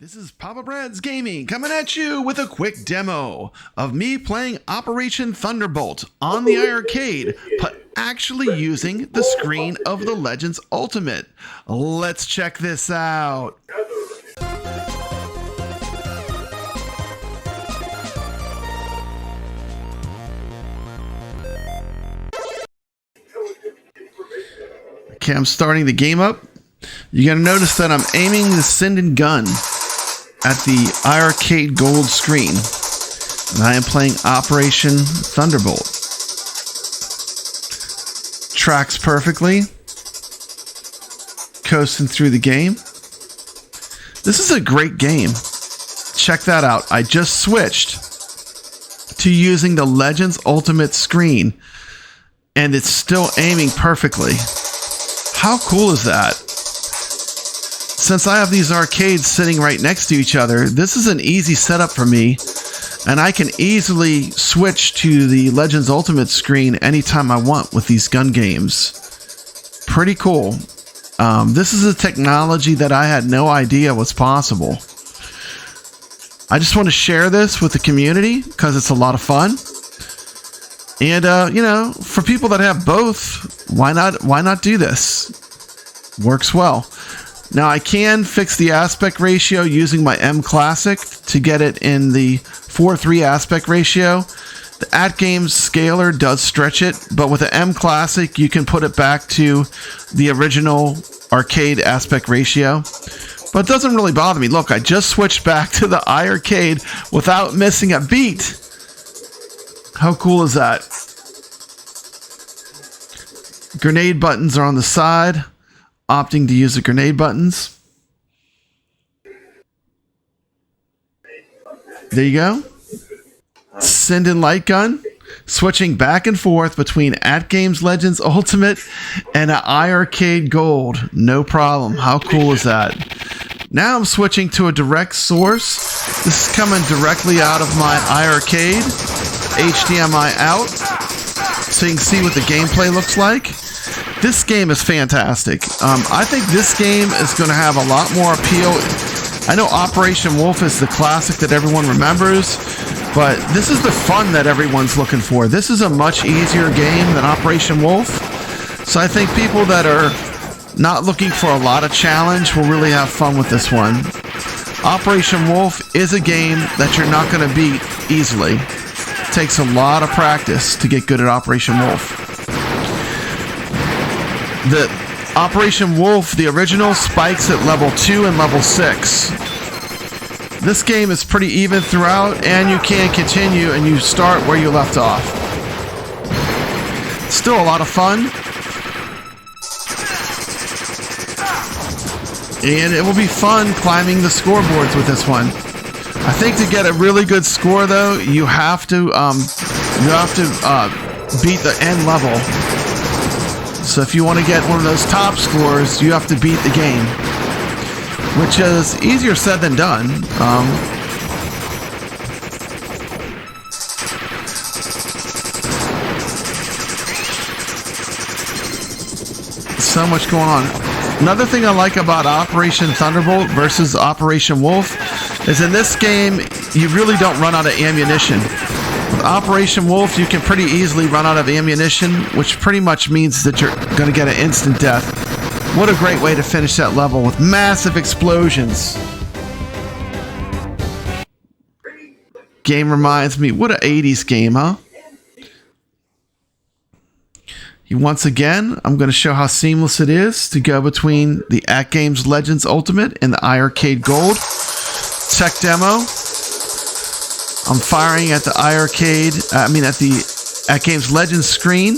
This is Papa Brad's Gaming coming at you with a quick demo of me playing Operation Thunderbolt on the iiRcade, but actually using the screen of the Legends Ultimate. Let's check this out. Okay, I'm starting the game up. You're going to notice that I'm aiming the Sindon gun at the iiRcade Gold screen, and I am playing Operation Thunderbolt. Tracks perfectly, coasting through the game. This is a great game. Check that out. I just switched to using the Legends Ultimate screen, and it's still aiming perfectly. How cool is that? Since I have these arcades sitting right next to each other, this is an easy setup for me, and I can easily switch to the Legends Ultimate screen anytime I want with these gun games. Pretty cool. This is a technology that I had no idea was possible. I just want to share this with the community because it's a lot of fun. And, you know, for people that have both, why not do this? Works well. Now I can fix the aspect ratio using my M Classic to get it in the 4:3 aspect ratio. The AtGames scaler does stretch it, but with the M Classic you can put it back to the original arcade aspect ratio. But it doesn't really bother me. Look, I just switched back to the iiRcade without missing a beat. How cool is that? Grenade buttons are on the side. Opting to use the grenade buttons. There you go. Sindon light gun. Switching back and forth between AtGames Legends Ultimate and an iiRcade Gold. No problem. How cool is that? Now I'm switching to a direct source. This is coming directly out of my iiRcade. HDMI out. So you can see what the gameplay looks like. This game is fantastic. I think this game is going to have a lot more appeal. I know Operation Wolf is the classic that everyone remembers, but this is the fun that everyone's looking for. This is a much easier game than Operation Wolf. So I think people that are not looking for a lot of challenge will really have fun with this one. Operation Wolf is a game that you're not going to beat easily. It takes a lot of practice to get good at Operation Wolf. The Operation Wolf, the original, spikes at level 2 and level 6. This game is pretty even throughout, and you can continue and you start where you left off. Still a lot of fun. And it will be fun climbing the scoreboards with this one. I think to get a really good score though, you have to beat the end level. So if you want to get one of those top scores, you have to beat the game, which is easier said than done. So much going on. Another thing I like about Operation Thunderbolt versus Operation Wolf is in this game, you really don't run out of ammunition. With Operation Wolf, you can pretty easily run out of ammunition, which pretty much means that you're going to get an instant death. What a great way to finish that level with massive explosions. Game reminds me, what an 80s game, huh? Once again, I'm going to show how seamless it is to go between the AtGames Legends Ultimate and the iiRcade Gold. Tech demo. I'm firing at the at the AtGames Legends screen.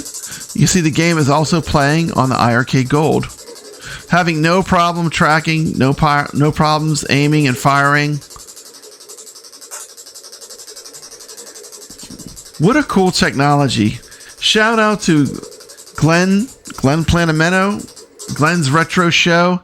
You see the game is also playing on the iiRcade Gold. Having no problem tracking, no problems aiming and firing. What a cool technology. Shout out to Glenn Planameno, Glenn's Retro Show.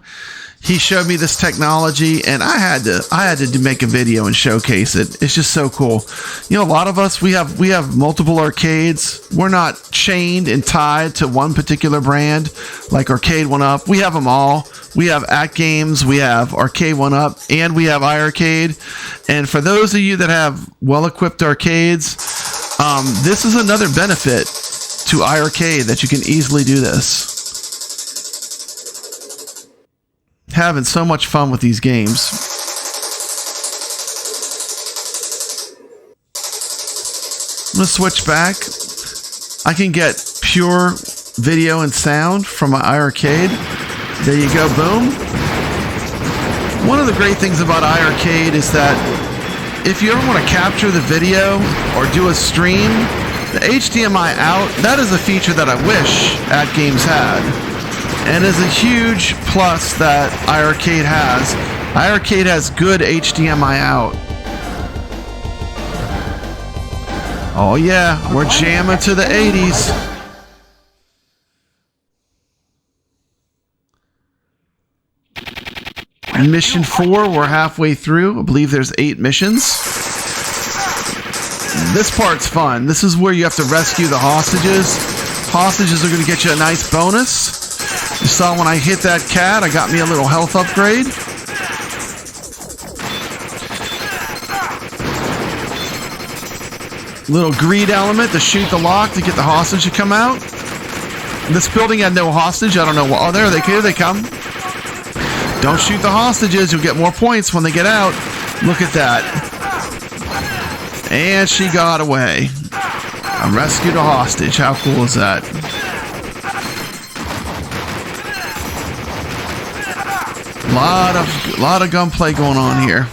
he showed me this technology, and I had to make a video and showcase it. It's just so cool. You know, a lot of us, we have multiple arcades. We're not chained and tied to one particular brand like Arcade 1-Up. We have them all. We have AtGames, we have Arcade 1-Up, and we have iiRcade. And for those of you that have well-equipped arcades, this is another benefit to iiRcade, that you can easily do this. Having so much fun with these games. I'm going to switch back. I can get pure video and sound from my iiRcade. There you go, boom. One of the great things about iiRcade is that if you ever want to capture the video or do a stream, the HDMI out, that is a feature that I wish AtGames had. And is a huge plus that iiRcade has. iiRcade has good HDMI out. Oh yeah, we're jamming to the 80s. Mission 4, we're halfway through. I believe there's 8 missions. This part's fun. This is where you have to rescue the hostages. Hostages are going to get you a nice bonus. You saw when I hit that cat, I got me a little health upgrade. Little greed element to shoot the lock to get the hostage to come out. This building had no hostage. I don't know. Oh, there they come. Don't shoot the hostages. You'll get more points when they get out. Look at that. And she got away. I rescued a hostage. How cool is that? Lot of gunplay going on here.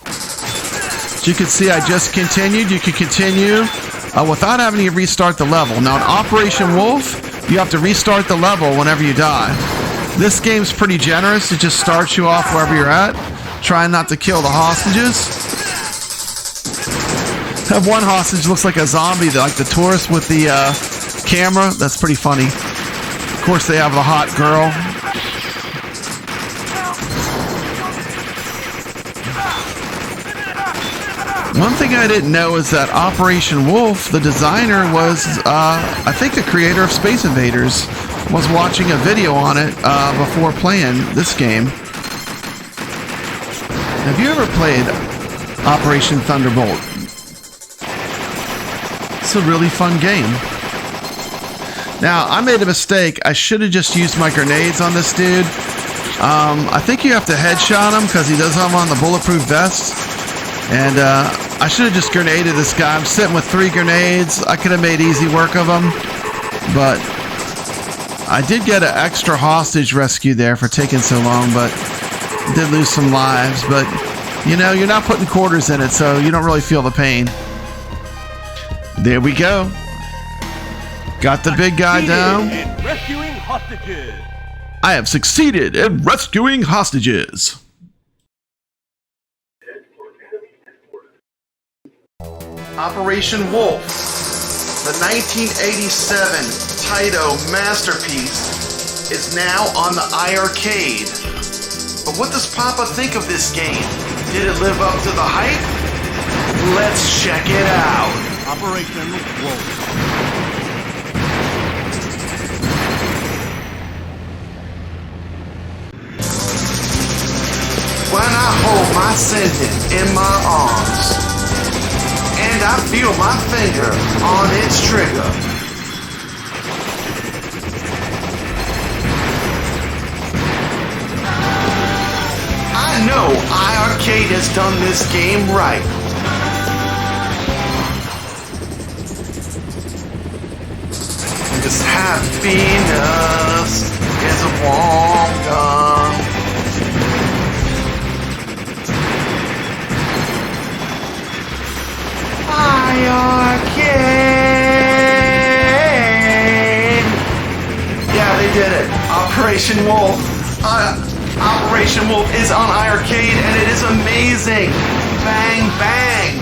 As you can see, I just continued. You can continue without having to restart the level. Now, in Operation Wolf, you have to restart the level whenever you die. This game's pretty generous. It just starts you off wherever you're at, trying not to kill the hostages. That one hostage looks like a zombie, like the tourist with the camera. That's pretty funny. Of course, they have the hot girl. One thing I didn't know is that Operation Wolf, the designer, was, I think, the creator of Space Invaders. Was watching a video on it before playing this game. Have you ever played Operation Thunderbolt? It's a really fun game. Now, I made a mistake. I should have just used my grenades on this dude. I think you have to headshot him because he does have on the bulletproof vest. And I should have just grenaded this guy. I'm sitting with 3 grenades. I could have made easy work of him. But I did get an extra hostage rescue there for taking so long, but did lose some lives. But, you know, you're not putting quarters in it, so you don't really feel the pain. There we go. Got the big guy down. Rescuing hostages. I have succeeded in rescuing hostages. Operation Wolf, the 1987 Taito masterpiece, is now on the iiRcade. But what does Papa think of this game? Did it live up to the hype? Let's check it out. Operation Wolf. When I hold my sentence in my arms, and I feel my finger on its trigger, I know iiRcade has done this game right. This happiness is a warm gun. iiRcade. Yeah, they did it. Operation Wolf. Operation Wolf is on iiRcade, and it is amazing. Bang, bang.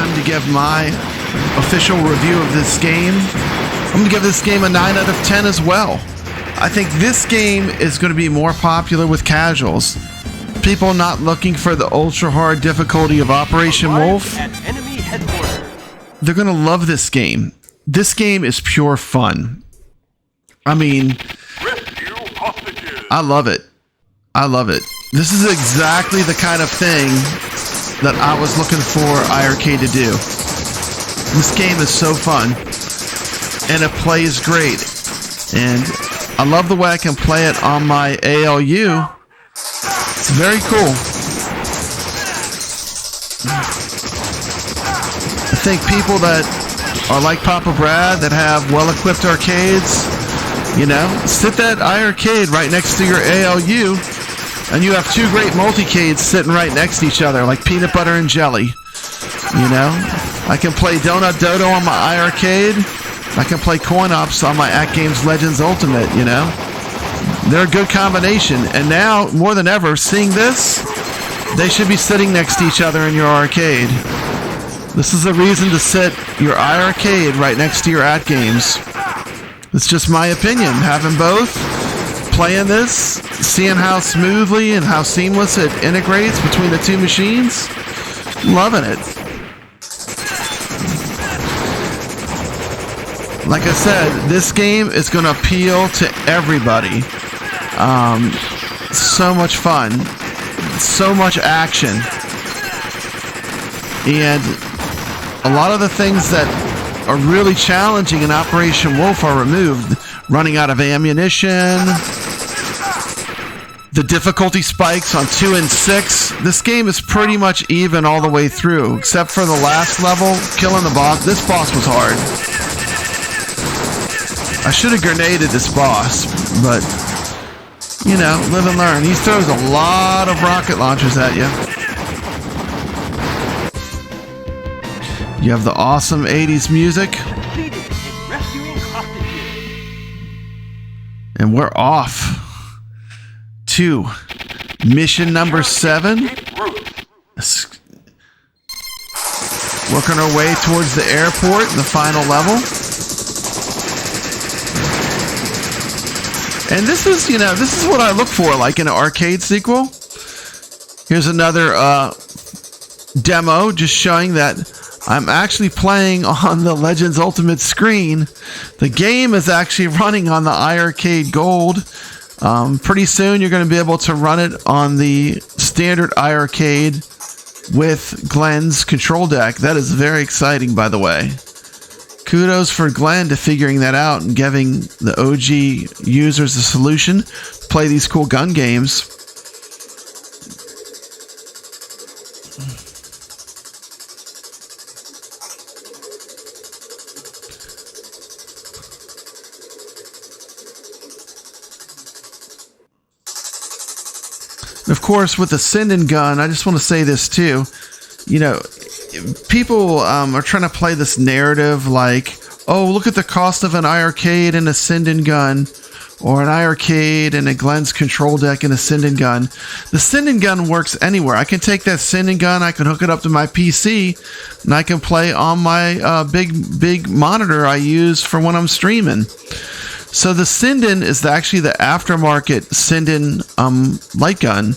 time to give my official review of this game. I'm going to give this game a 9 out of 10 as well. I think this game is going to be more popular with casuals. People not looking for the ultra hard difficulty of Operation Wolf. They're going to love this game. This game is pure fun. I mean, I love it. I love it. This is exactly the kind of thing that I was looking for iiRcade to do. This game is so fun, and it plays great. And I love the way I can play it on my ALU. It's very cool. I think people that are like Papa Brad, that have well-equipped arcades, you know, sit that iiRcade right next to your ALU, and you have two great multicades sitting right next to each other, like peanut butter and jelly. You know, I can play Donut Dodo on my iiRcade. I can play Coin Ops on my AtGames Legends Ultimate, you know. They're a good combination. And now, more than ever, seeing this, they should be sitting next to each other in your arcade. This is a reason to sit your iiRcade right next to your AtGames. It's just my opinion. Having both, playing this, seeing how smoothly and how seamless it integrates between the two machines, loving it. Like I said, this game is going to appeal to everybody. So much fun, so much action, and a lot of the things that are really challenging in Operation Wolf are removed. Running out of ammunition, the difficulty spikes on 2 and 6. This game is pretty much even all the way through, except for the last level, killing the boss. This boss was hard. I should have grenaded this boss, but, you know, live and learn. He throws a lot of rocket launchers at you. You have the awesome 80s music. And we're off to mission number 7. Working our way towards the airport, the final level. And this is, you know, this is what I look for, like in an arcade sequel. Here's another demo just showing that I'm actually playing on the Legends Ultimate screen. The game is actually running on the iiRcade Gold. Pretty soon you're going to be able to run it on the standard iiRcade with Glenn's control deck. That is very exciting, by the way. Kudos for Glenn to figuring that out and giving the OG users a solution to play these cool gun games. Of course, with the Sindon gun, I just want to say this too. You know, people are trying to play this narrative like, oh, look at the cost of an iiRcade and a Sindon gun, or an iiRcade and a Glenn's control deck and a Sindon gun. The Sindon gun works anywhere. I can take that Sindon gun, I can hook it up to my PC, and I can play on my big monitor I use for when I'm streaming. So the Sindon is actually the aftermarket Sindon light gun.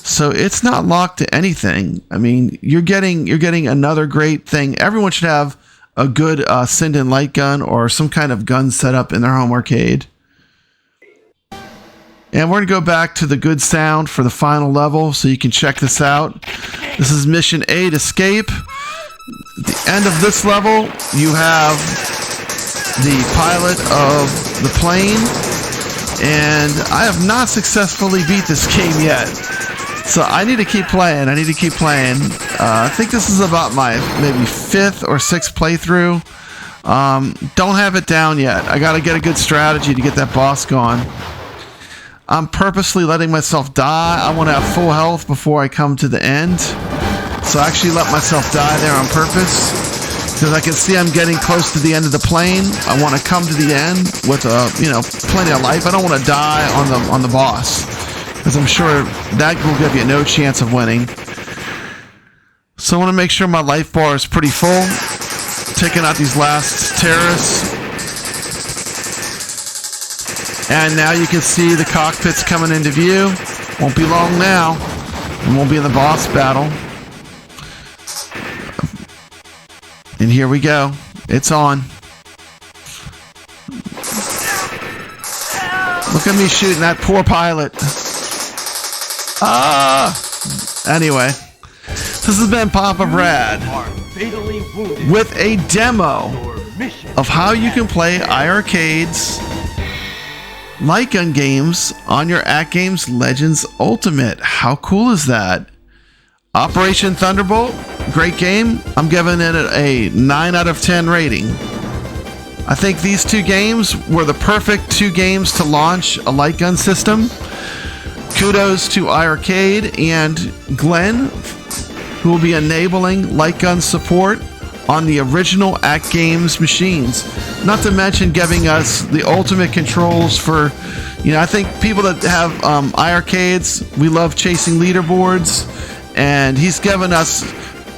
So it's not locked to anything. I mean, you're getting another great thing. Everyone should have a good Sindon light gun or some kind of gun setup in their home arcade. And we're going to go back to the good sound for the final level so you can check this out. This is Mission 8, Escape. At the end of this level, you have the pilot of the plane, and I have not successfully beat this game yet. So I need to keep playing. I think this is about my maybe 5th or 6th playthrough. Don't have it down yet. I got to get a good strategy to get that boss gone. I'm purposely letting myself die. I want to have full health before I come to the end. So I actually let myself die there on purpose, because I can see I'm getting close to the end of the plane. I want to come to the end with plenty of life. I don't want to die on the boss, because I'm sure that will give you no chance of winning. So I want to make sure my life bar is pretty full. Taking out these last terrorists. And now you can see the cockpits coming into view. Won't be long now. And we'll be in the boss battle. And here we go. It's on. Look at me shooting that poor pilot. Anyway, this has been Papa Brad with a demo of how you can play iiRcade's light gun games on your AtGames Legends Ultimate. How cool is that? Operation Thunderbolt, great game. I'm giving it a 9 out of 10 rating. I think these two games were the perfect two games to launch a light gun system. Kudos to iiRcade and Glenn, who will be enabling light gun support on the original AtGames machines. Not to mention giving us the ultimate controls for, I think people that have iiRcades, we love chasing leaderboards, and he's given us,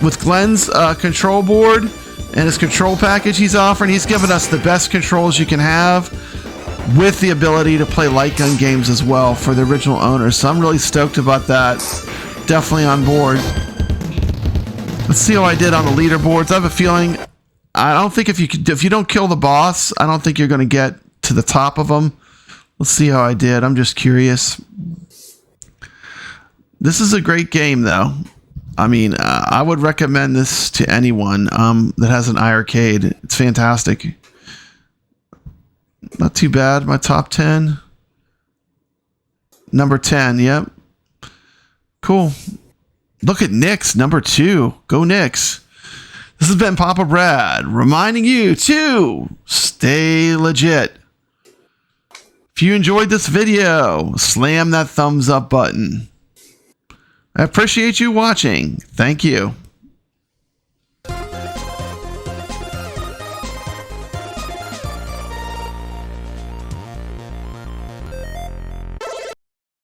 with Glenn's control board and his control package he's offering, he's given us the best controls you can have with the ability to play light gun games as well for the original owners. So I'm really stoked about that. Definitely on board. Let's see how I did on the leaderboards. I have a feeling, I don't think if you don't kill the boss, I don't think you're going to get to the top of them. Let's see how I did. I'm just curious. This is a great game, though. I mean, I would recommend this to anyone that has an iiRcade. It's fantastic. Not too bad. My top 10. Number 10, yep. Cool. Look at Nick's number 2. Go Nick's. This has been Papa Brad reminding you to stay legit. If you enjoyed this video, slam that thumbs up button. I appreciate you watching. Thank you.